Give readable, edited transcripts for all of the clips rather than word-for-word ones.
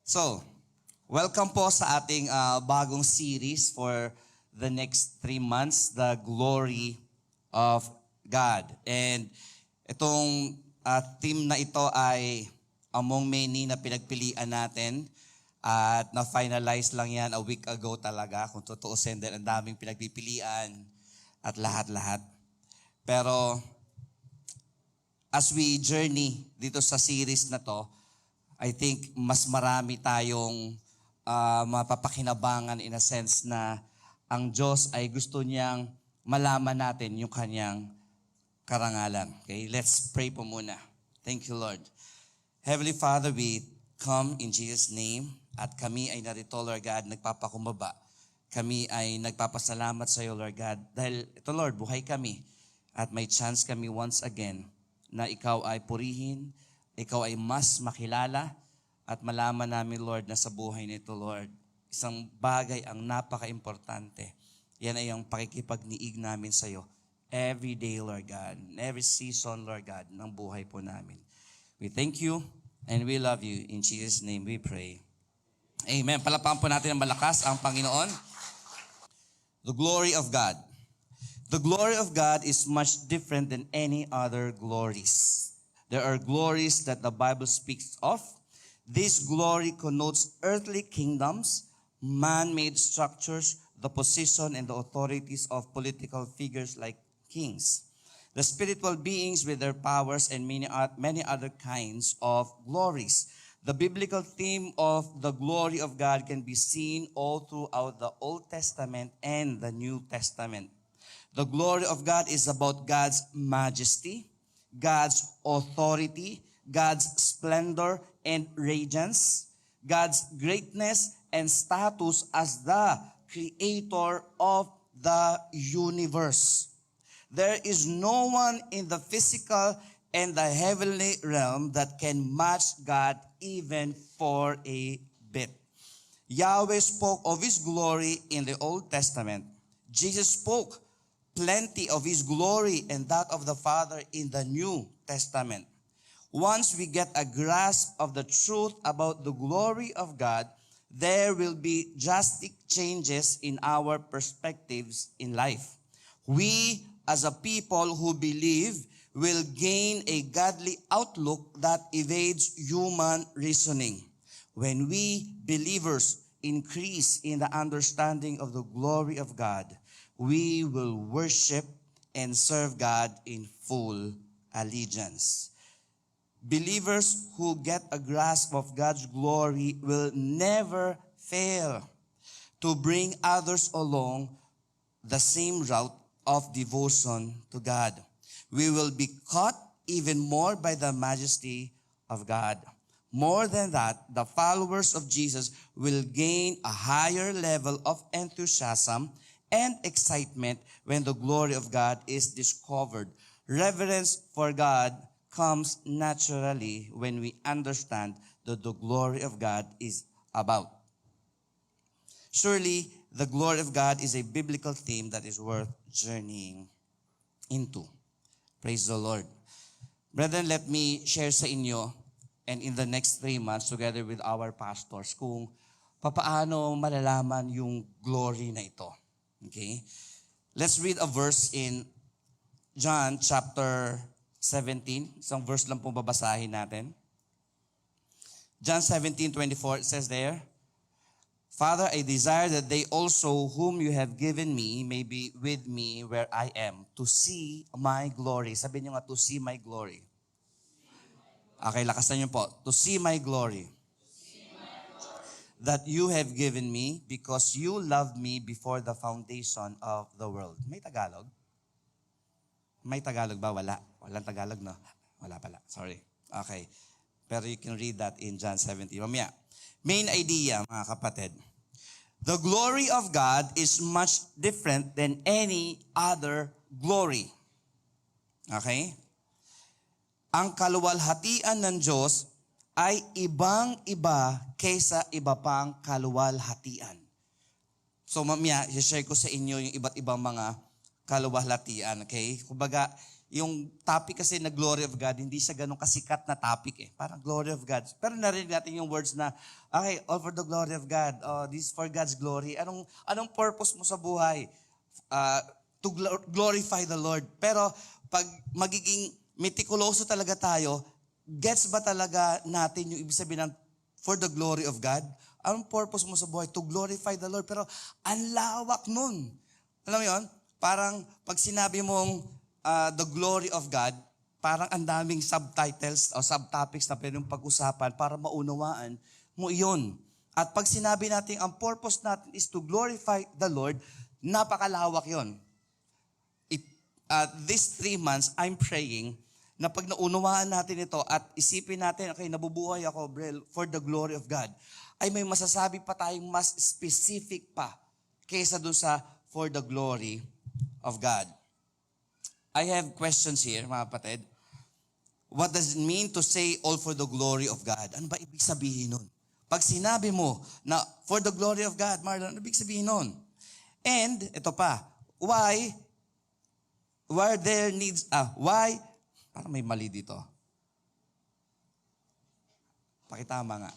So, welcome po sa ating bagong series for the next 3 months, The Glory of God. And itong theme na ito ay among many na pinagpilian natin at na-finalize lang yan a week ago talaga. Kung tutuusin din, ang daming pinagpipilian at lahat-lahat. Pero as we journey dito sa series na to, I think mas marami tayong mapapakinabangan in a sense na ang Diyos ay gusto niyang malaman natin yung kanyang karangalan. Okay, let's pray po muna. Thank you, Lord. Heavenly Father, we come in Jesus' name at kami ay narito, Lord God, nagpapakumbaba. Kami ay nagpapasalamat sa iyo, Lord God, dahil ito, Lord, buhay kami at may chance kami once again na ikaw ay purihin, ikaw ay mas makilala at malaman namin, Lord, na sa buhay nito, Lord, isang bagay ang napaka-importante. Yan ay ang pakikipagniig namin sa iyo every day, Lord God, every season, Lord God, ng buhay po namin. We thank you and we love you. In Jesus' name we pray. Amen. Palapakan po natin ng malakas ang Panginoon. The glory of God. The glory of God is much different than any other glories. There are glories that the Bible speaks of. This glory connotes earthly kingdoms, man-made structures, the position and the authorities of political figures like kings, the spiritual beings with their powers, and many other kinds of glories. The biblical theme of the glory of God can be seen all throughout the Old Testament and the New Testament. The glory of God is about God's majesty, God's authority, God's splendor and radiance, God's greatness and status as the creator of the universe. There is no one in the physical and the heavenly realm that can match God even for a bit. Yahweh spoke of His glory in the Old Testament. Jesus spoke plenty of His glory and that of the Father in the New Testament. Once we get a grasp of the truth about the glory of God, there will be drastic changes in our perspectives in life. We, as a people who believe, will gain a godly outlook that evades human reasoning. When we believers increase in the understanding of the glory of God, we will worship and serve God in full allegiance. Believers who get a grasp of God's glory will never fail to bring others along the same route of devotion to God. We will be caught even more by the majesty of God. More than that, the followers of Jesus will gain a higher level of enthusiasm and excitement when the glory of God is discovered. Reverence for God comes naturally when we understand that the glory of God is about. Surely, the glory of God is a biblical theme that is worth journeying into. Praise the Lord. Brethren, let me share sa inyo and in the next 3 months together with our pastors kung papaano malalaman yung glory na ito. Okay? Let's read a verse in John chapter 17. Isang verse lang pong babasahin natin. John 17:24, it says there, Father, I desire that they also whom you have given me may be with me where I am, to see my glory. Sabihin niyo nga, to see my glory. Okay, lakasan niyo po. To see my glory. That you have given me because you loved me before the foundation of the world. May Tagalog? May Tagalog ba? Wala. Walang Tagalog, no? Wala pala. Sorry. Okay. Pero you can read that in John 17. Mamaya. Main idea, mga kapatid. The glory of God is much different than any other glory. Okay? Ang kaluwalhatian ng Diyos ay ibang-iba kaysa iba pang kaluwalhatian. So mamaya, i-share ko sa inyo yung iba't ibang mga kaluwalhatian. Okay? Kumbaga, yung topic kasi na glory of God, hindi siya ganun kasikat na topic eh. Parang glory of God. Pero narinig natin yung words na, okay, all for the glory of God. Oh, this is for God's glory. Anong purpose mo sa buhay? To glorify the Lord. Pero pag magiging meticuloso talaga tayo, gets ba talaga natin yung ibig sabihin ng for the glory of God? Anong purpose mo sa buhay? To glorify the Lord. Pero ang lawak nun. Alam mo yun? Parang pag sinabi mong the glory of God, parang ang daming subtitles o subtopics na pwedeng pag-usapan para maunawaan mo iyon. At pag sinabi natin ang purpose natin is to glorify the Lord, napakalawak yon. These 3 months, I'm praying na pag naunawaan natin ito at isipin natin, okay, nabubuhay ako, Brel, for the glory of God, ay may masasabi pa tayong mas specific pa kaysa doon sa for the glory of God. I have questions here, mga kapatid. What does it mean to say all for the glory of God? Ano ba ibig sabihin nun? Pag sinabi mo na for the glory of God, Marlon, ano ibig sabihin nun? And, ito pa, why parang may mali dito. Pakitama nga.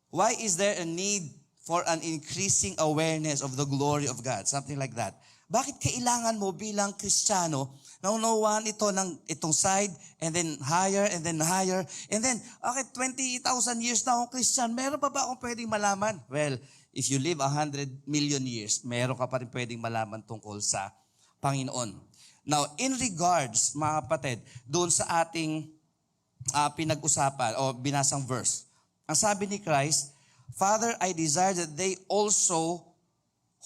Why is there a need for an increasing awareness of the glory of God? Something like that. Bakit kailangan mo bilang Kristiyano na unawaan ito ng itong side and then higher and then higher and then, okay, 20,000 years na akong Christian, meron pa ba akong pwedeng malaman? Well, if you live 100 million years, meron ka pa rin pwedeng malaman tungkol sa Panginoon. Now, in regards, mga kapatid, doon sa ating pinag-usapan o binasang verse, ang sabi ni Christ, Father, I desire that they also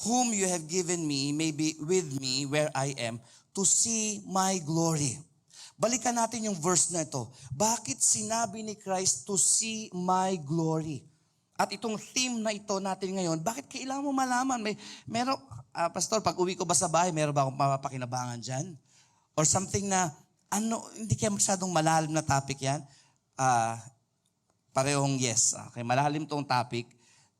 whom you have given me may be with me where I am to see my glory. Balikan natin yung verse na ito. Bakit sinabi ni Christ to see my glory? At itong theme na ito natin ngayon, bakit kailangan mo malaman? Meron, Pastor, pag uwi ko ba sa bahay, meron ba akong mapapakinabangan dyan? Or something na, hindi kaya masyadong malalim na topic yan? Parehong yes. Okay, malalim tong topic.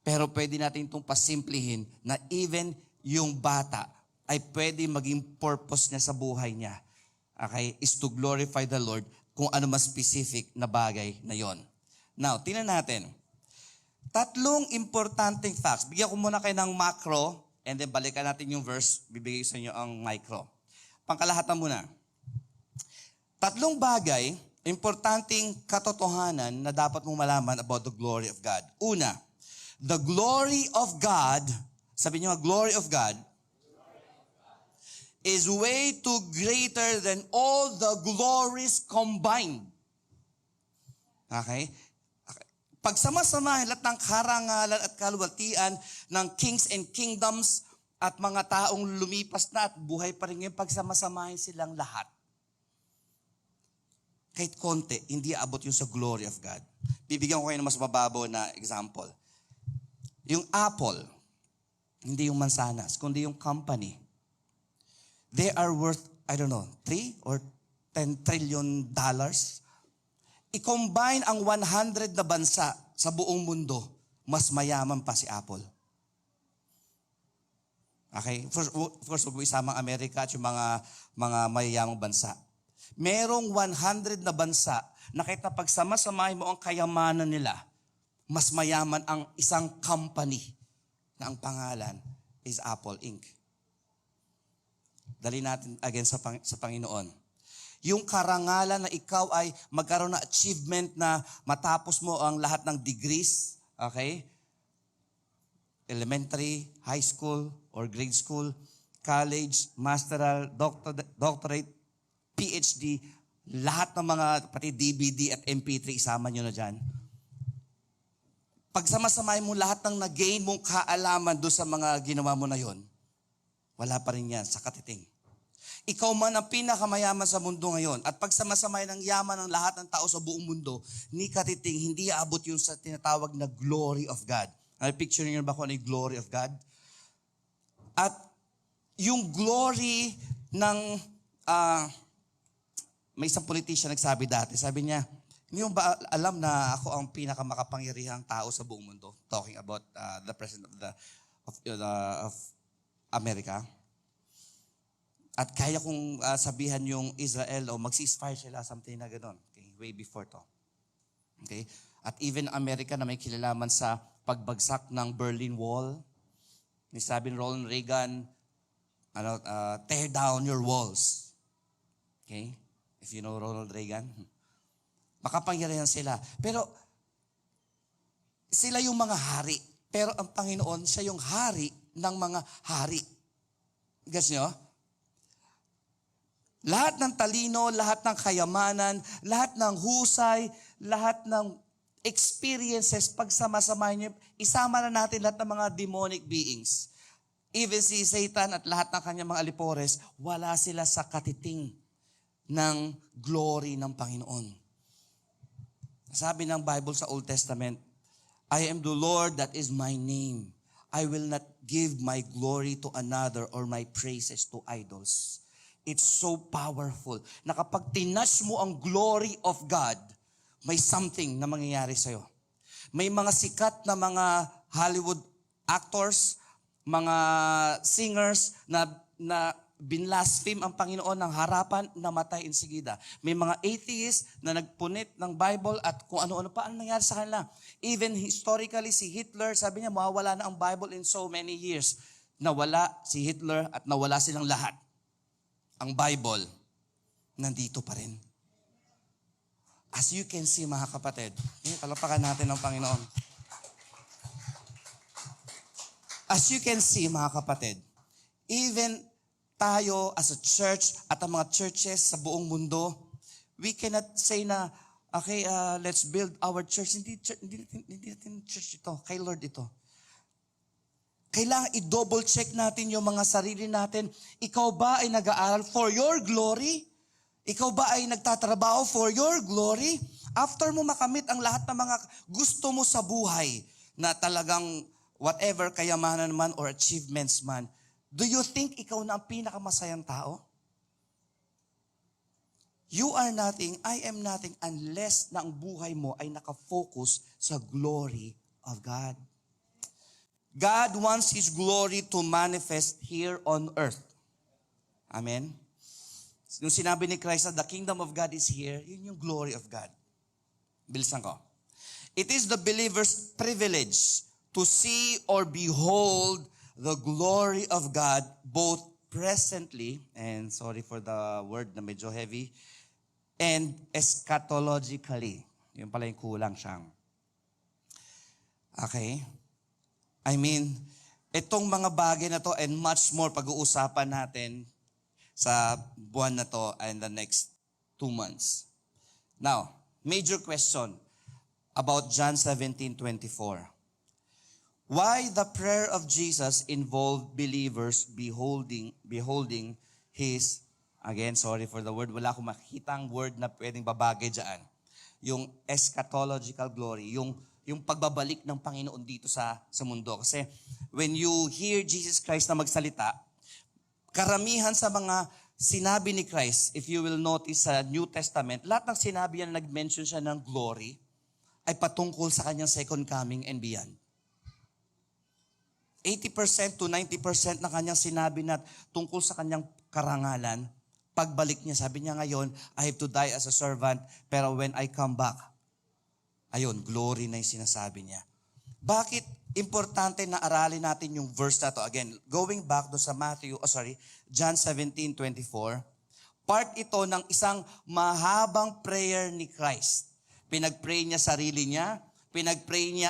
Pero pwede natin itong pasimplihin na even yung bata ay pwede maging purpose niya sa buhay niya. Okay? Is to glorify the Lord kung ano mas specific na bagay na yon. Now, tingnan natin. 3 importanteng facts. Bigyan ko muna kayo ng macro and then balikan natin yung verse. Bibigay sa inyo ang micro. Pangkalahatan muna. 3 bagay, importanteng katotohanan na dapat mong malaman about the glory of God. Una, the glory of God, sabi niyo, glory of God, is way too greater than all the glories combined. Okay? Pag sama-samahin lahat ng karangalan at kaluwalhatian ng kings and kingdoms at mga taong lumipas na at buhay pa rin ngayon, pag sama-samahin silang lahat, kahit konti, hindi aabot yung sa glory of God. Bibigyan ko kayo ng mas mababaw na example. Yung Apple, hindi yung mansanas, kundi yung company. They are worth, 3 or 10 trillion dollars. I-combine ang 100 na bansa sa buong mundo, mas mayaman pa si Apple. Okay? First, huwag mo isamang Amerika at yung mga mayayamang bansa. Merong 100 na bansa na kahit na pagsama-samahin mo ang kayamanan nila, mas mayaman ang isang company na ang pangalan is Apple Inc. Dali natin again sa Panginoon. Yung karangalan na ikaw ay magkaroon ng achievement na matapos mo ang lahat ng degrees, okay? Elementary, high school, or grade school, college, masteral, doctorate, PhD, lahat ng mga, pati DVD at MP3, isama nyo na dyan. Pag sama-samay mo lahat ng nag-gain mong kaalaman doon sa mga ginawa mo na yon, wala pa rin yan sa katiting. Ikaw man ang pinakamayaman sa mundo ngayon. At pag sama-samay ng yaman ng lahat ng tao sa buong mundo, ni katiting, hindi aabot yung sa tinatawag na glory of God. Picture niyo ba kung ano yung glory of God? At yung glory ng, may isang politician nagsabi dati, sabi niya, hindi mo ba alam na ako ang pinakamakapangyarihang tao sa buong mundo? Talking about the president of America. At kaya kong sabihan yung Israel o mag-ceasefire sila, something na gano'n. Okay? Way before to. Okay? At even Amerika na may kilalaman sa pagbagsak ng Berlin Wall. Ni sabi ni Ronald Reagan, tear down your walls. Okay? If you know Ronald Reagan. Makapangyarihan sila. Pero sila yung mga hari. Pero ang Panginoon, siya yung hari ng mga hari. Guess nyo? Lahat ng talino, lahat ng kayamanan, lahat ng husay, lahat ng experiences, pagsama-samahin niyo, isama na natin lahat ng mga demonic beings. Even si Satan at lahat ng kanyang mga alipores, wala sila sa katiting ng glory ng Panginoon. Sabi ng Bible sa Old Testament, I am the Lord, that is my name. I will not give my glory to another or my praises to idols. It's so powerful na kapag tinash mo ang glory of God, may something na mangyayari sa'yo. May mga sikat na mga Hollywood actors, mga singers na binlaspheme ang Panginoon ng harapan, namatay insigida. May mga atheists na nagpunit ng Bible at kung ano-ano pa ang nangyari sa kanila. Even historically, si Hitler, sabi niya, mawawala na ang Bible in so many years. Nawala si Hitler at nawala silang lahat. Ang Bible, nandito pa rin. As you can see, mga kapatid, palapakan natin ang Panginoon. As you can see, mga kapatid, even tayo as a church at ang mga churches sa buong mundo, we cannot say na, okay, let's build our church. Hindi natin church ito, kay Lord ito. Kailangan i-double check natin yung mga sarili natin. Ikaw ba ay nag-aaral for your glory? Ikaw ba ay nagtatrabaho for your glory? After mo makamit ang lahat ng mga gusto mo sa buhay na talagang whatever kayamanan man or achievements man, do you think ikaw na ang pinakamasayang tao? You are nothing, I am nothing unless na ang buhay mo ay nakafocus sa glory of God. God wants His glory to manifest here on earth. Amen? Nung sinabi ni Christ na the kingdom of God is here, yun yung glory of God. Bilisan ko. It is the believer's privilege to see or behold the glory of God both presently, and sorry for the word na medyo heavy, and eschatologically. Yun pala yung kulang siyang. Okay? I mean, itong mga bagay na to and much more pag-uusapan natin sa buwan na to and the next 2 months. Now, major question about John 17:24. Why the prayer of Jesus involved believers beholding His, again, sorry for the word, wala akong makitang word na pwedeng babagay dyan. Yung eschatological glory, yung pagbabalik ng Panginoon dito sa mundo. Kasi when you hear Jesus Christ na magsalita, karamihan sa mga sinabi ni Christ, if you will notice sa New Testament, lahat ng sinabi yan, nag-mention siya ng glory, ay patungkol sa kanyang second coming and beyond. 80% to 90% na kanyang sinabi na tungkol sa kanyang karangalan, pagbalik niya, sabi niya ngayon, I have to die as a servant, pero when I come back, ayun, glory na yung sinasabi niya. Bakit importante na aralin natin yung verse na to? Again, going back do sa John 17:24, part ito ng isang mahabang prayer ni Christ. Pinag-pray niya sarili niya, pinag-pray niya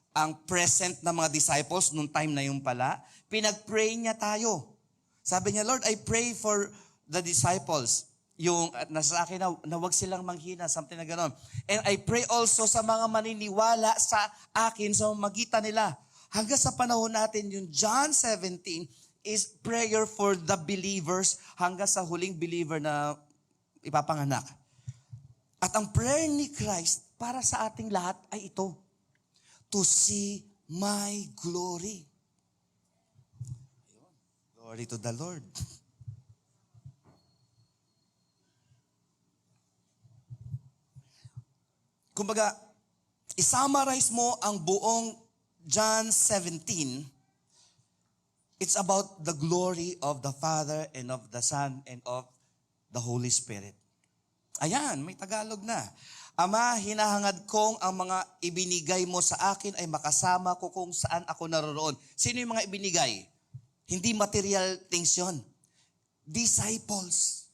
ang present na mga disciples nung time na yung pala, pinag-pray niya tayo. Sabi niya, Lord, I pray for the disciples. Yung nasa akin na wag silang manghina, something na gano'n. And I pray also sa mga maniniwala sa akin sa magitan nila. Hanggang sa panahon natin, yung John 17 is prayer for the believers hanggang sa huling believer na ipapanganak. At ang prayer ni Christ para sa ating lahat ay ito, to see my glory. Glory to the Lord. Kumbaga, isummarize mo ang buong John 17, It's about the glory of the Father and of the Son and of the Holy Spirit. Ayan, may Tagalog na. Ama, hinahangad kong ang mga ibinigay mo sa akin ay makasama ko kung saan ako naroroon. Sino yung mga ibinigay? Hindi material things yun. Disciples.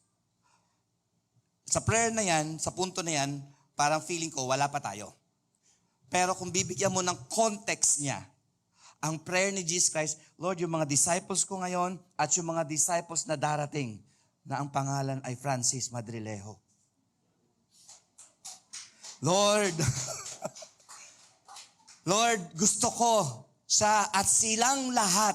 Sa prayer na yan, sa punto na yan, parang feeling ko, wala pa tayo. Pero kung bibigyan mo ng context niya, ang prayer ni Jesus Christ, Lord, yung mga disciples ko ngayon at yung mga disciples na darating, na ang pangalan ay Francis Madrilejo. Lord, Lord, gusto ko siya at silang lahat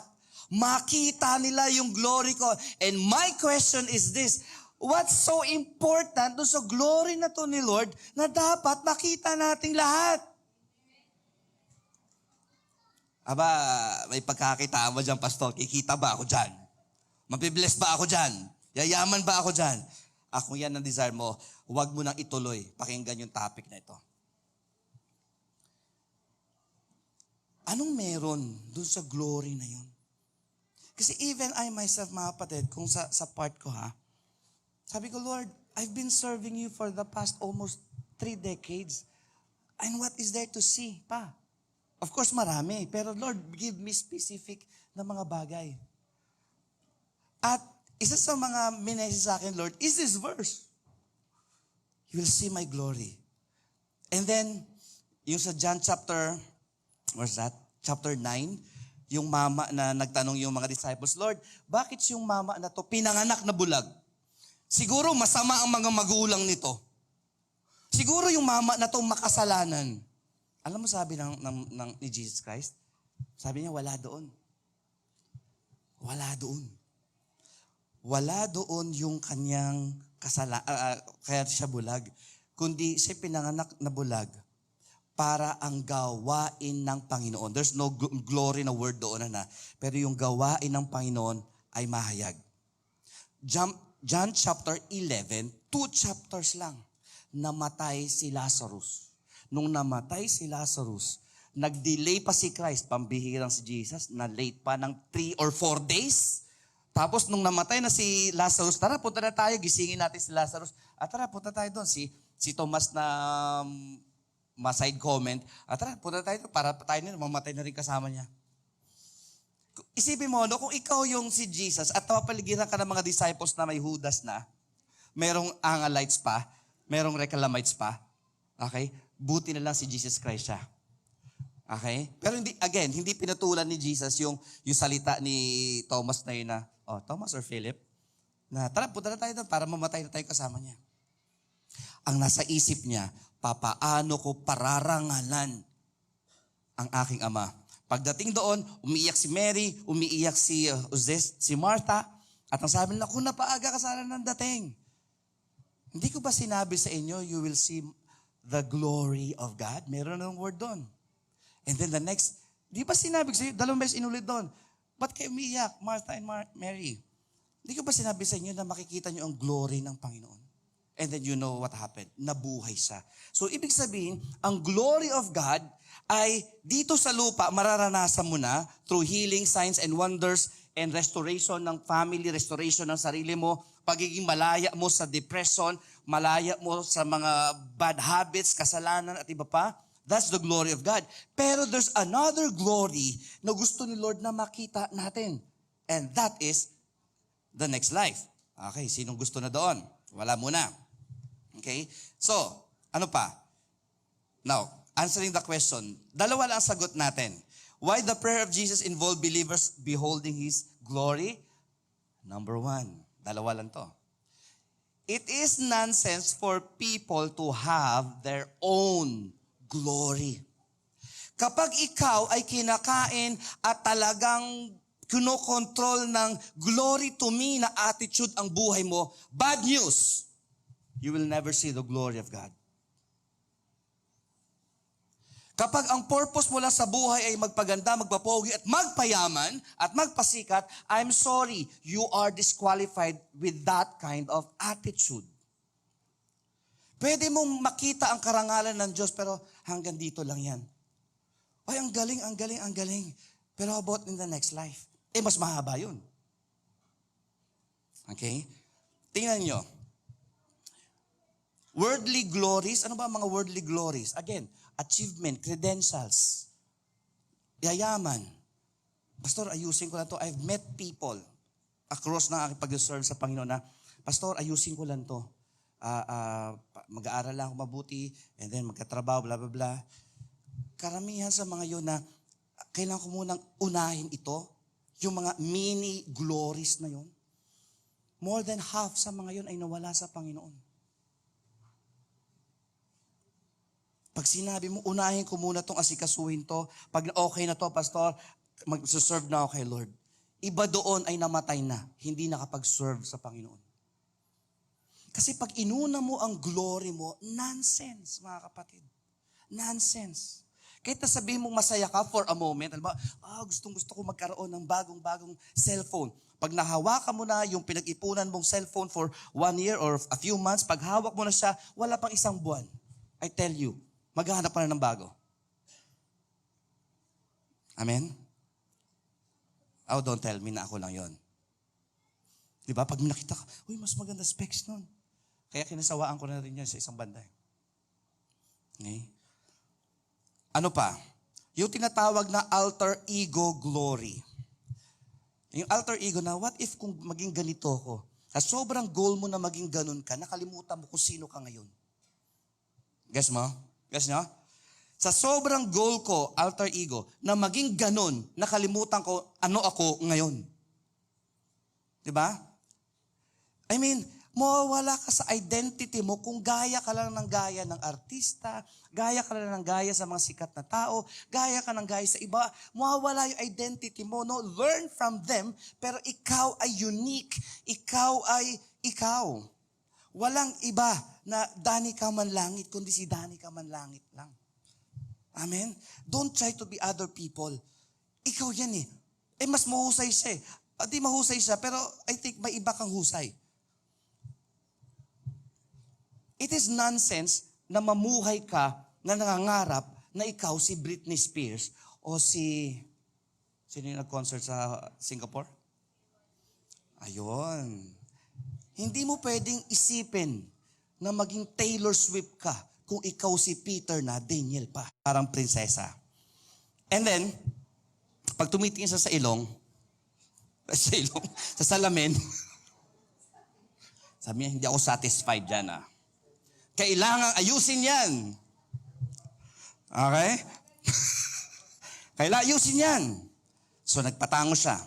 makita nila yung glory ko. And my question is this, what's so important doon sa glory na to ni Lord na dapat makita nating lahat? Aba, may pagkakitaan mo dyan, Pastor. Kikita ba ako dyan? Mabibless ba ako dyan? Yayaman ba ako dyan? Kung yan ang desire mo, huwag mo nang ituloy. Pakinggan yung topic na ito. Anong meron dun sa glory na yun? Kasi even I myself, mga kapatid, kung sa part ko sabi ko, Lord, I've been serving you for the past almost 3 decades. And what is there to see pa? Of course, marami. Pero Lord, give me specific na mga bagay. At isa sa mga minessage sa akin, Lord, is this verse. You will see my glory. And then, yung sa John chapter, where's that? Chapter 9, yung mama na nagtanong yung mga disciples, Lord, bakit yung mama na to pinanganak na bulag? Siguro masama ang mga magulang nito. Siguro yung mama na to makasalanan. Alam mo sabi ni Jesus Christ? Sabi niya, wala doon. Wala doon. Wala doon yung kanyang kaya siya bulag. Kundi siya pinanganak na bulag para ang gawain ng Panginoon. There's no glory na word doon na. Pero yung gawain ng Panginoon ay mahayag. John chapter 11, 2 chapters lang, namatay si Lazarus. Nung namatay si Lazarus, nag-delay pa si Christ, pambihirang si Jesus, na late pa ng 3 or 4 days. Tapos nung namatay na si Lazarus, tara, punta na tayo, gisingin natin si Lazarus. Tara, punta tayo doon. Si Thomas na ma-side comment, tara, punta tayo doon para tayo na mamatay na rin kasama niya. Isipin mo, no, kung ikaw yung si Jesus at papaligiran ka ng mga disciples na may Judas na, merong Angelites pa, merong Reclamites pa, okay? Buti na lang si Jesus Christ siya. Okay? Pero hindi pinatulan ni Jesus yung salita ni Thomas na yun na, Thomas or Philip, na tara, punta na tayo doon para mamatay na tayo kasama niya. Ang nasa isip niya, papaano ko pararangalan ang aking ama? Pagdating doon, umiiyak si Mary, umiiyak si Martha, at ang sabi nila, kung napaaga ka sana ng dating. Hindi ko ba sinabi sa inyo, you will see the glory of God? Meron ng word doon. And then the next, di ba sinabi sa inyo, 2 beses inulit doon, ba't kayo umiiyak, Martha and Mary? Di ko ba sinabi sa inyo na makikita nyo ang glory ng Panginoon? And then you know what happened, nabuhay siya. So ibig sabihin, ang glory of God ay dito sa lupa, mararanasan mo na through healing, signs and wonders, and restoration ng family, restoration ng sarili mo, pagiging malaya mo sa depression, malaya mo sa mga bad habits, kasalanan at iba pa. That's the glory of God. Pero there's another glory na gusto ni Lord na makita natin. And that is the next life. Okay, sinong gusto na doon? Wala muna. Okay? So, ano pa? Now, answering the question, dalawa lang ang sagot natin. Why the prayer of Jesus involved believers beholding His glory? Number 1, dalawa lang to. It is nonsense for people to have their own glory. Kapag ikaw ay kinakain at talagang kinokontrol ng glory to me na attitude ang buhay mo, bad news, you will never see the glory of God. Kapag ang purpose mo lang sa buhay ay magpaganda, magpapogi at magpayaman at magpasikat, I'm sorry, you are disqualified with that kind of attitude. Pwede mong makita ang karangalan ng Diyos, pero hanggang dito lang yan. Ay, ang galing, ang galing, ang galing. Pero how about in the next life? mas mahaba yun. Okay? Tingnan nyo. Worldly glories, ano ba ang mga worldly glories? Again, achievement, credentials, yayaman. Pastor, ayusin ko lang to. I've met people across na aking pag-serve sa Panginoon na, Pastor, ayusin ko lang to. Mag-aaral lang ako mabuti, and then magkatrabaho, blah, blah, blah. Karamihan sa mga yun na kailangan ko munang unahin ito, yung mga mini glories na yun. More than half sa mga yun ay nawala sa Panginoon. Pag sinabi mo, unahin ko muna itong asikasuhin to, pag okay na to, Pastor, mag-serve na ako kay Lord. Iba doon ay namatay na, hindi nakapag-serve sa Panginoon. Kasi pag inuna mo ang glory mo, nonsense, mga kapatid. Nonsense. Kahit nasabihin mong masaya ka for a moment, alam ba, gustong-gusto ko magkaroon ng bagong-bagong cellphone. Pag nahawakan mo na yung pinag-ipunan mong cellphone for 1 year or a few months, pag hawak mo na siya, wala pang 1 buwan. I tell you, maghahanap pa na ng bago. Amen? Oh, don't tell me na ako lang yon. Di ba? Pag nakita ka, mas maganda specs nun. Kaya kinasawaan ko na rin yan sa isang banda. Okay? Ano pa? Yung tinatawag na alter ego glory. Yung alter ego na, what if kung maging ganito ako? Sa sobrang goal mo na maging ganun ka, nakalimutan mo kung sino ka ngayon. Guess mo? Guess nyo? Sa sobrang goal ko, alter ego, na maging ganun, nakalimutan ko ano ako ngayon. Diba? I mean, mawawala ka sa identity mo kung gaya ka lang ng gaya ng artista, gaya ka lang ng gaya sa mga sikat na tao, gaya ka ng gaya sa iba, mawawala yung identity mo. No? Learn from them, pero ikaw ay unique. Ikaw ay ikaw. Walang iba na Danny ka man langit, kundi si Danny ka man langit lang. Amen? Don't try to be other people. Ikaw yan eh. Mas mahusay siya eh. Di mahusay siya, pero I think may iba kang husay. It is nonsense na mamuhay ka na nangangarap na ikaw si Britney Spears o sino yung nag-concert sa Singapore? Ayun. Hindi mo pwedeng isipin na maging Taylor Swift ka kung ikaw si Peter na, Daniel pa. Parang prinsesa. And then, pag tumitingin sa ilong, sa salamin, sabi niya, hindi ako satisfied dyan ah. Kailangan ayusin yan. Okay? Kailangan ayusin yan. So nagpatango siya.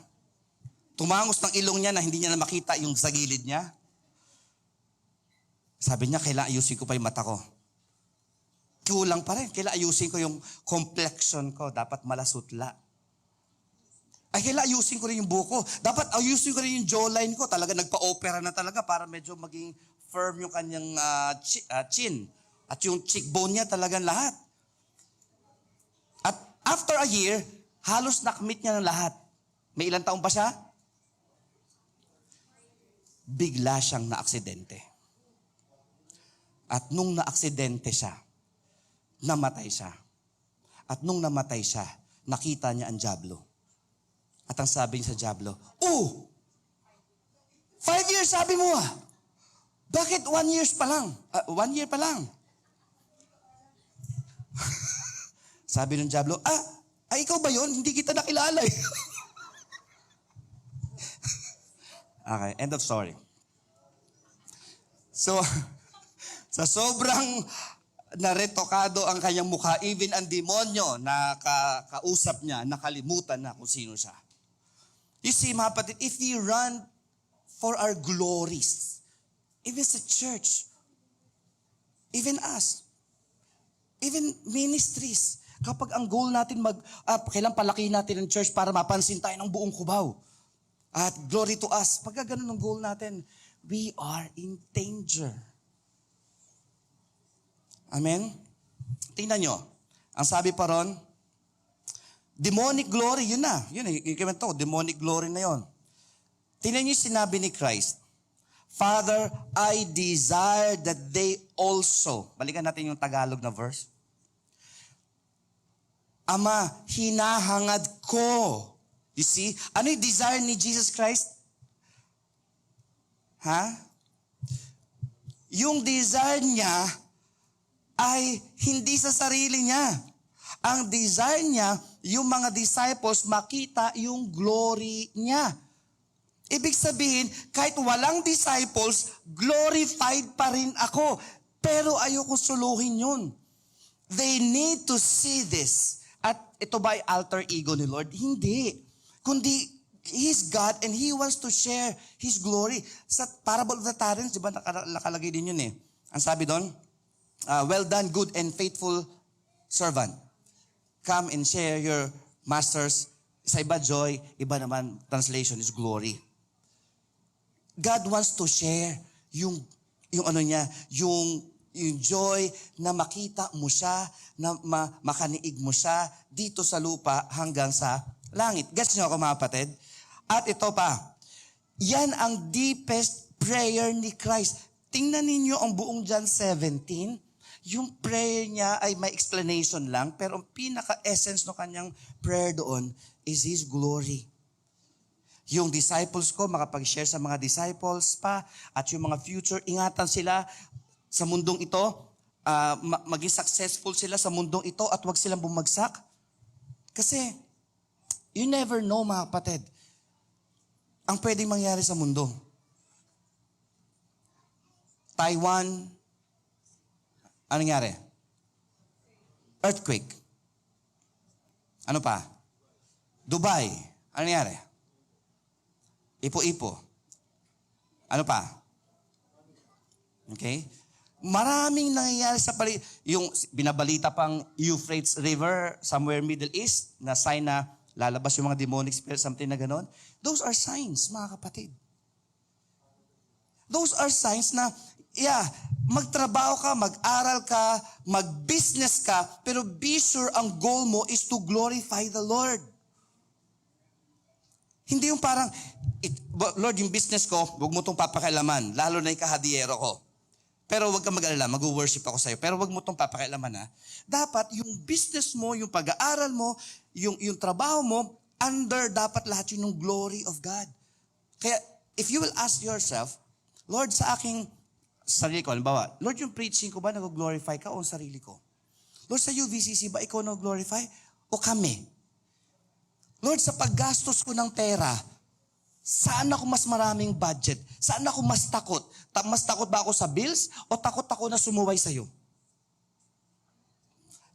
Tumangos ng ilong niya na hindi niya na makita yung sa gilid niya. Sabi niya, kailangan ayusin ko pa yung mata ko. Kulang pa rin. Kailangan ayusin ko yung complexion ko. Dapat malasutla. Ay, kailangan ayusin ko rin yung buko. Dapat ayusin ko rin yung jawline ko. Talaga nagpa-opera na talaga para medyo maging firm yung kanyang chin. At yung cheekbone niya talagang lahat. At after a year, halos nakamit niya ng lahat. May ilang taon pa siya? Bigla siyang naaksidente. At nung naaksidente siya, namatay siya. At nung namatay siya, nakita niya ang dyablo. At ang sabi niya sa dyablo, 5 years sabi mo ah. Bakit 1 year pa lang? 1 year pa lang. Sabi ng dyablo, ikaw ba yun? Hindi kita nakilala eh. Okay, end of story. So, sa sobrang naretokado ang kanyang mukha, even ang demonyo na kausap niya, nakalimutan na kung sino siya. You see, mga kapatid, if we run for our glories, even sa church, even us, even ministries, kapag ang goal natin kailan palaki natin ang church para mapansin tayo ng buong Cubao. At glory to us. Pagka ganun ang goal natin, we are in danger. Amen? Tingnan nyo. Ang sabi pa ron, demonic glory, yun na. Yun, yung demonic glory na yun. Tingnan nyo yung sinabi ni Christ. Father, I desire that they also, balikan natin yung Tagalog na verse. Ama, hinahangad ko You see? Ano yung desire ni Jesus Christ? Yung desire niya ay hindi sa sarili niya. Ang desire niya, yung mga disciples makita yung glory niya. Ibig sabihin, kahit walang disciples, glorified pa rin ako. Pero ayoko suluhin yun. They need to see this. At ito ba ay alter ego ni Lord? Hindi. Kundi, He's God and He wants to share His glory. Sa parable of the talents, di ba nakalagay din yun eh. Ang sabi doon, well done, good and faithful servant. Come and share your master's. Sa iba, joy. Iba naman, translation is glory. God wants to share yung ano niya, yung joy na makita mo siya, na makaniig mo siya dito sa lupa hanggang sa langit. Gets niyo ako mga kapatid? At ito pa, yan ang deepest prayer ni Christ. Tingnan ninyo ang buong John 17. Yung prayer niya ay may explanation lang, pero ang pinaka-essence ng kanyang prayer doon is His glory. Yung disciples ko, makapag-share sa mga disciples pa, at yung mga future, ingatan sila sa mundong ito, maging successful sila sa mundong ito at wag silang bumagsak. Kasi, you never know mga kapatid, ang pwedeng mangyari sa mundo. Taiwan, ano nangyari? Earthquake. Ano pa? Dubai, ano nangyari? Ipo-ipo. Ano pa? Okay? Maraming nangyayari sa yung binabalita pang Euphrates River, somewhere Middle East, na sign na lalabas yung mga demonic spirits, something na ganon. Those are signs, mga kapatid. Those are signs na, magtrabaho ka, mag-aral ka, mag-business ka, pero be sure ang goal mo is to glorify the Lord. Hindi yung parang, Lord, yung business ko, huwag mo itong papakialaman, lalo na yung kahadiyero ko. Pero huwag kang mag-alala, mag-worship ako sa'yo. Pero huwag mo itong papakialaman, ha? Dapat yung business mo, yung pag-aaral mo, yung trabaho mo, under dapat lahat yun ng glory of God. Kaya, if you will ask yourself, Lord, sa aking sarili ko, halimbawa, Lord, yung preaching ko ba nag-glorify ka o ang sarili ko? Lord, sa UVCC ba ikaw nag-glorify o kami? Lord, sa paggastos ko ng pera, saan ako mas maraming budget? Saan ako mas takot? Mas takot ba ako sa bills o takot ako na sumuway sa'yo?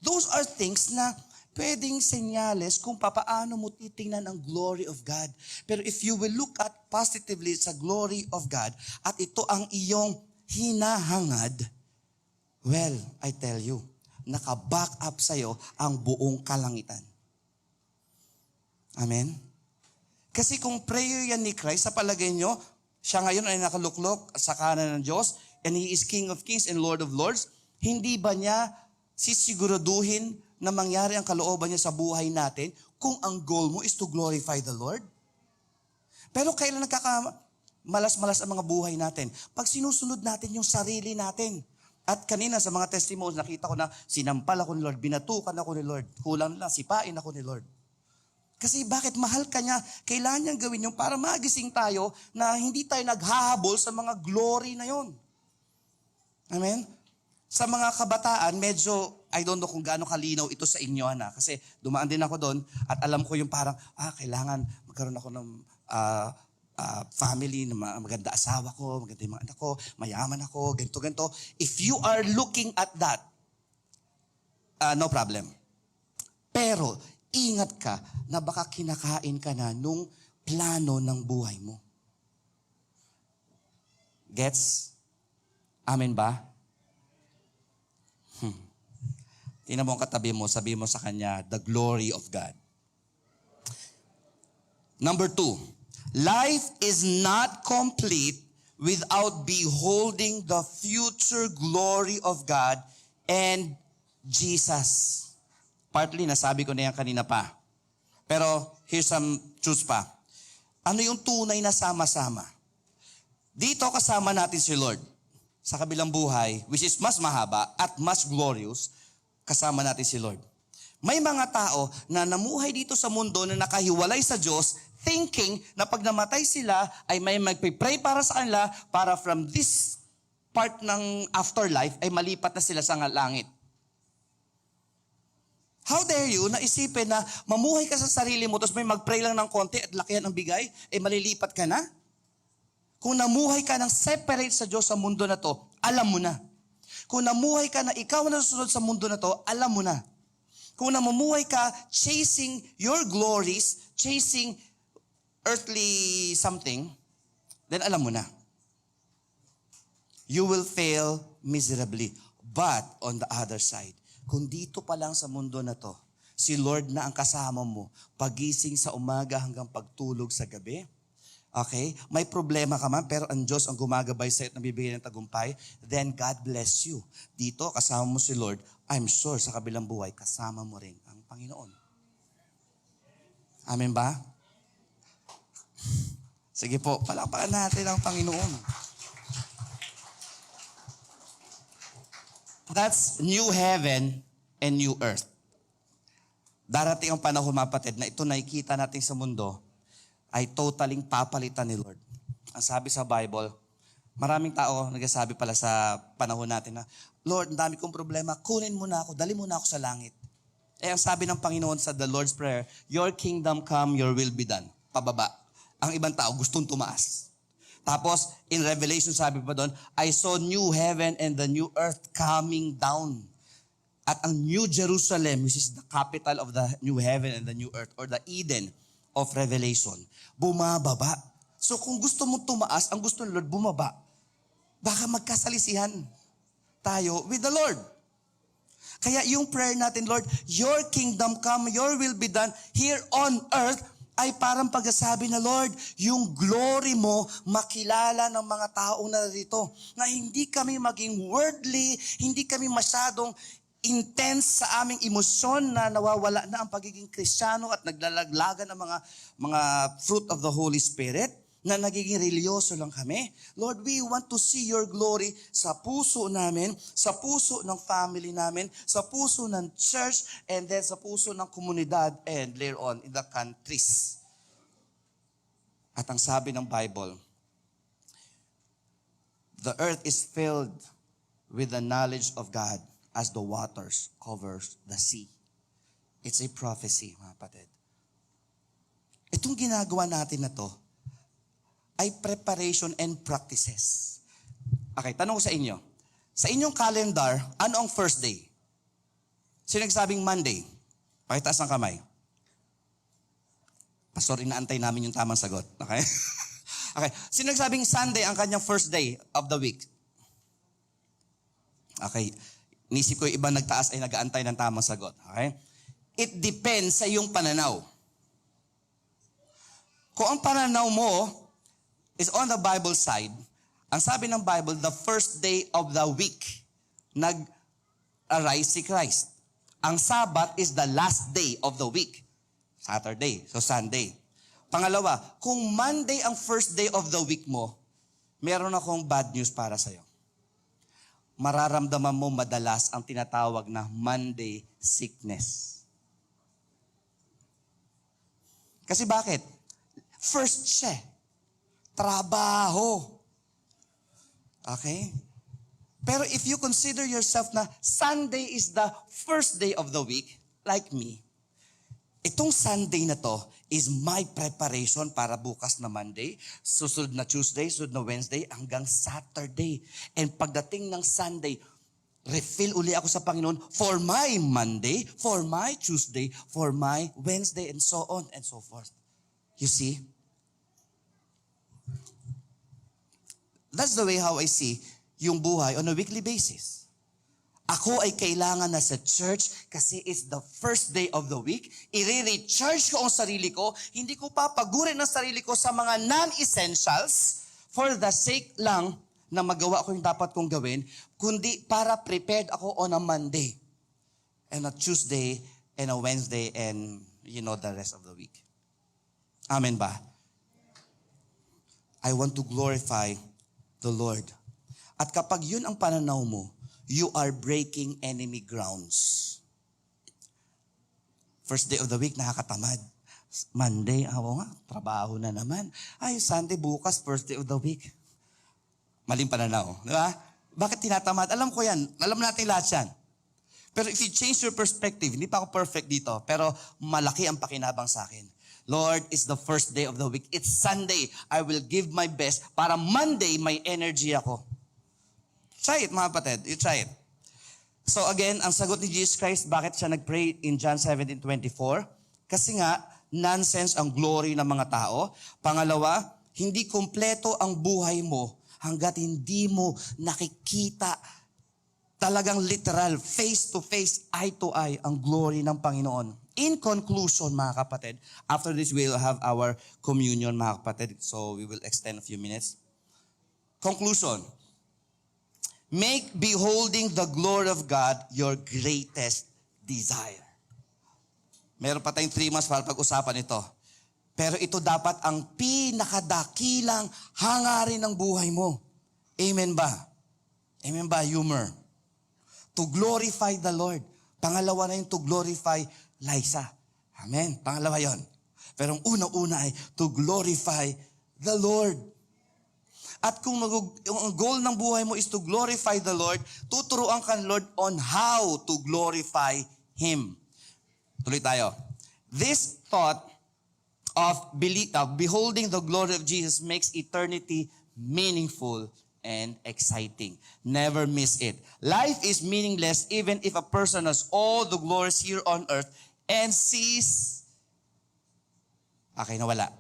Those are things na pwedeng senyales kung papaano mo titingnan ang glory of God. Pero if you will look at positively sa glory of God at ito ang iyong hinahangad, well, I tell you, naka-back up sa'yo ang buong kalangitan. Amen? Kasi kung prayer yan ni Christ, sa palagay nyo, siya ngayon ay nakaluklok sa kanan ng Diyos, and He is King of Kings and Lord of Lords, hindi ba niya sisiguraduhin na mangyari ang kalooban niya sa buhay natin kung ang goal mo is to glorify the Lord? Pero kailan malas-malas ang mga buhay natin? Pag sinusunod natin yung sarili natin. At kanina sa mga testimonies, nakita ko na sinampal ako ni Lord, binatukan ako ni Lord, kulang lang, sipain ako ni Lord. Kasi bakit mahal ka niya, kailangan niyang gawin yung para magising tayo na hindi tayo naghahabol sa mga glory na yon. Amen? Sa mga kabataan, medyo, I don't know kung gaano kalinaw ito sa inyo, kasi dumaan din ako doon at alam ko yung parang, kailangan magkaroon ako ng family, na maganda asawa ko, maganda yung mga anak ko, mayaman ako, ganito. If you are looking at that, no problem. Pero, ingat ka na baka kinakain ka na nung plano ng buhay mo. Gets? Amen ba? Tingnan mo ang katabi mo, sabi mo sa kanya, the glory of God. Number 2, life is not complete without beholding the future glory of God and Jesus. Partly, nasabi ko na yan kanina pa. Pero, here's some truths pa. Ano yung tunay na sama-sama? Dito kasama natin si Lord. Sa kabilang buhay, which is mas mahaba at mas glorious, kasama natin si Lord. May mga tao na namuhay dito sa mundo na nakahiwalay sa Diyos, thinking na pag namatay sila ay may magpipray para sa kanila para from this part ng afterlife ay malipat na sila sa langit. How dare you na isipin na mamuhay ka sa sarili mo tapos may mag-pray lang ng konti at lakihan ang bigay, malilipat ka na? Kung namuhay ka ng separate sa Diyos sa mundo na to, alam mo na. Kung namuhay ka na ikaw na susunod sa mundo na to, alam mo na. Kung namumuhay ka chasing your glories, chasing earthly something, then alam mo na. You will fail miserably. But on the other side, kung dito pa lang sa mundo na to, si Lord na ang kasama mo, pagising sa umaga hanggang pagtulog sa gabi, okay? May problema ka man, pero ang Diyos ang gumagabay sa'yo at nabibigay ng tagumpay, then God bless you. Dito, kasama mo si Lord, I'm sure sa kabilang buhay, kasama mo rin ang Panginoon. Amen ba? Sige po, palakpakan natin ang Panginoon. That's new heaven and new earth. Darating ang panahon, mga kapatid, na ito nakikita natin sa mundo ay totaling papalitan ni Lord. Ang sabi sa Bible, maraming tao nagsasabi pala sa panahon natin na, Lord, ang dami kong problema, kunin mo na ako, dali mo na ako sa langit. Ang sabi ng Panginoon sa the Lord's Prayer, your kingdom come, your will be done. Pababa. Ang ibang tao gustong tumaas. Tapos, in Revelation, sabi pa doon, I saw new heaven and the new earth coming down. At ang New Jerusalem, which is the capital of the new heaven and the new earth, or the Eden of Revelation, bumababa. So kung gusto mo tumaas, ang gusto ng Lord, bumaba. Baka magkasalisihan tayo with the Lord. Kaya yung prayer natin, Lord, your kingdom come, your will be done here on earth, ay parang pagsasabi na, Lord, yung glory mo makilala ng mga taong narito. Na hindi kami maging worldly, hindi kami masyadong intense sa aming emosyon na nawawala na ang pagiging Kristiyano at naglalaglagan ng mga fruit of the Holy Spirit, na nagiging religyoso lang kami. Lord, we want to see your glory sa puso namin, sa puso ng family namin, sa puso ng church, and then sa puso ng komunidad, and later on in the countries. At ang sabi ng Bible, the earth is filled with the knowledge of God as the waters covers the sea. It's a prophecy, mga kapatid. Itong ginagawa natin na to, ay preparation and practices. Okay, tanong ko sa inyo. Sa inyong calendar, ano ang first day? Sino nagsabing Monday? Pakitaas ng kamay. Pastor, inaantay namin yung tamang sagot. Okay? Okay. Sino nagsabing Sunday ang kanyang first day of the week? Okay. Nisip ko yung ibang nagtaas ay nag-aantay ng tamang sagot. Okay? It depends sa iyong pananaw. Kung ang pananaw mo is on the Bible side, ang sabi ng Bible, the first day of the week, nag-arise si Christ. Ang Sabbath is the last day of the week. Saturday, so Sunday. Pangalawa, kung Monday ang first day of the week mo, meron akong bad news para sa'yo. Mararamdaman mo madalas ang tinatawag na Monday sickness. Kasi bakit? First siya. Trabaho. Okay? Pero if you consider yourself na Sunday is the first day of the week, like me, itong Sunday na to is my preparation para bukas na Monday, susunod na Tuesday, susunod na Wednesday, hanggang Saturday. And pagdating ng Sunday, refill uli ako sa Panginoon for my Monday, for my Tuesday, for my Wednesday, and so on and so forth. You see? That's the way how I see yung buhay on a weekly basis. Ako ay kailangan na sa church kasi it's the first day of the week. I-recharge ko ang sarili ko. Hindi ko papagurin ang sarili ko sa mga non-essentials for the sake lang na magawa ko yung dapat kong gawin, kundi para prepared ako on a Monday and a Tuesday and a Wednesday and the rest of the week. Amen ba? I want to glorify the Lord. At kapag yun ang pananaw mo, you are breaking enemy grounds. First day of the week, nakakatamad. Monday, ako nga, trabaho na naman. Ay, Sunday, bukas, first day of the week. Maling pananaw. Di ba? Bakit tinatamad? Alam ko yan. Alam natin lahat yan. Pero if you change your perspective, hindi pa ako perfect dito, pero malaki ang pakinabang sa akin. Lord, it's the first day of the week. It's Sunday. I will give my best para Monday may energy ako. Try it, mga kapatid. You try it. So again, ang sagot ni Jesus Christ, bakit siya nag-pray in John 17:24? Kasi nga, nonsense ang glory ng mga tao. Pangalawa, hindi kumpleto ang buhay mo hanggat hindi mo nakikita talagang literal, face-to-face, eye-to-eye ang glory ng Panginoon. In conclusion, mga kapatid, after this, we'll have our communion, mga kapatid. So we will extend a few minutes. Conclusion. Make beholding the glory of God your greatest desire. Meron pa tayong 3 months para pag-usapan ito. Pero ito dapat ang pinakadakilang hangarin ng buhay mo. Amen ba? Amen ba, Humor? To glorify the Lord. Pangalawa na yung to glorify Liza. Amen. Pangalawa yon. Pero ang unang-una ay to glorify the Lord. At kung ang goal ng buhay mo is to glorify the Lord, tuturuan ka ng Lord on how to glorify Him. Tuloy tayo. This thought of beholding the glory of Jesus makes eternity meaningful and exciting. Never miss it. Life is meaningless even if a person has all the glories here on earth and sees... Okay, nawala.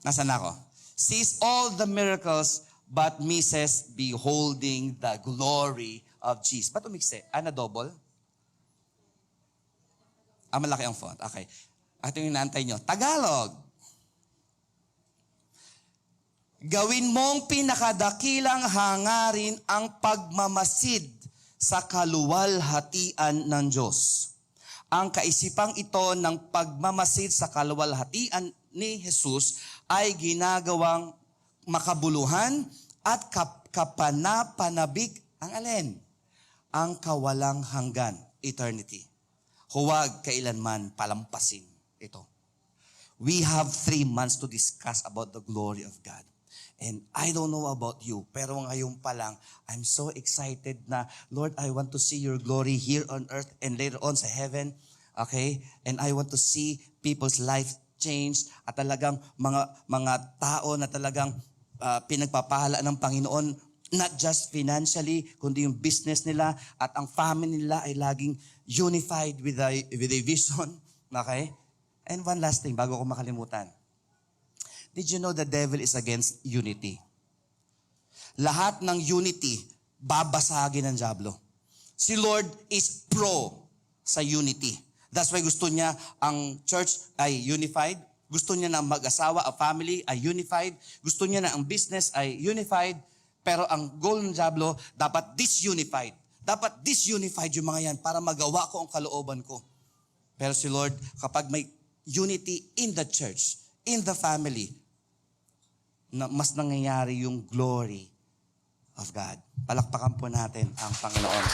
Nasaan ako? Sees all the miracles but misses beholding the glory of Jesus. Ba't umikse? Na double? Malaki ang font. Okay. Ito yung inaantay nyo. Tagalog. Gawin mong pinakadakilang hangarin ang pagmamasid sa kaluwalhatian ng Diyos. Ang kaisipang ito ng pagmamasid sa kaluwalhatian ni Jesus ay ginagawang makabuluhan at kapanapanabik ang alin? Ang kawalang hanggan, eternity. Huwag kailanman palampasin ito. We have 3 months to discuss about the glory of God. And I don't know about you, pero ngayon pa lang, I'm so excited na, Lord, I want to see your glory here on earth and later on sa heaven. Okay? And I want to see people's life change at talagang mga tao na talagang pinagpapahala ng Panginoon, not just financially, kundi yung business nila at ang family nila ay laging unified with a vision. Okay? And one last thing, bago ko makalimutan. Did you know the devil is against unity? Lahat ng unity, babasagin ng diablo. Si Lord is pro sa unity. That's why gusto niya ang church ay unified. Gusto niya na mag-asawa, a family ay unified. Gusto niya na ang business ay unified. Pero ang goal ng diablo, dapat disunified. Dapat disunified yung mga yan para magawa ko ang kalooban ko. Pero si Lord, kapag may unity in the church, in the family, na mas nangyayari yung glory of God. Palakpakan po natin ang Panginoon.